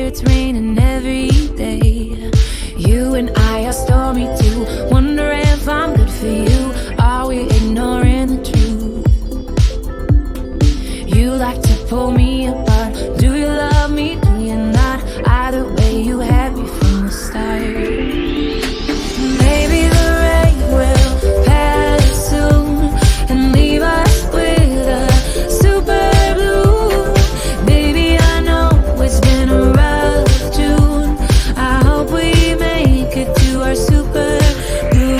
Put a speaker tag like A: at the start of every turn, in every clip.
A: it's raining every day. You and I are stormy too. Wonder if I'm good for you. Are we ignoring the truth? You like to pull me apart. Do you love me? Do you not? Either way, you had me from the start. Maybe the rain will pass soon and leave us with a super blue. Baby, I know it's been a rough June. I hope we make it to our super blue.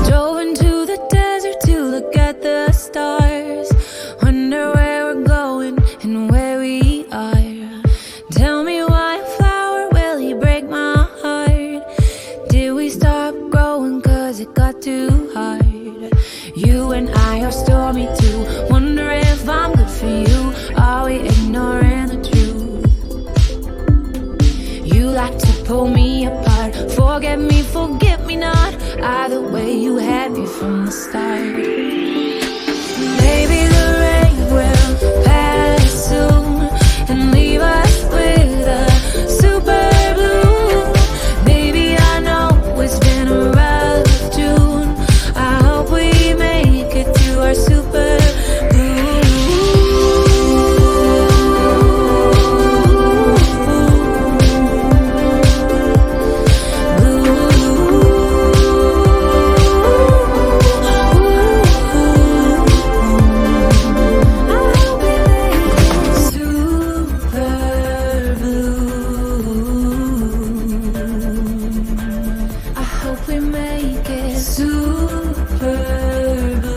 A: Drove into the desert to look at the stars. Wonder where we're going and where we are. Tell me why a flower will he break my heart? Did we stop growing cause it got too hard? You and I are stormy too. Wonder if I'm good for you. Are we ignoring the truth? You like to pull me apart. Forget me, forget me not. Either way, you had me from the start. Maybe the rain will pass soon and leave us with a super blue. Baby, I know it's been a rough June. I hope we make it to our super blue. I hope we make it super blue.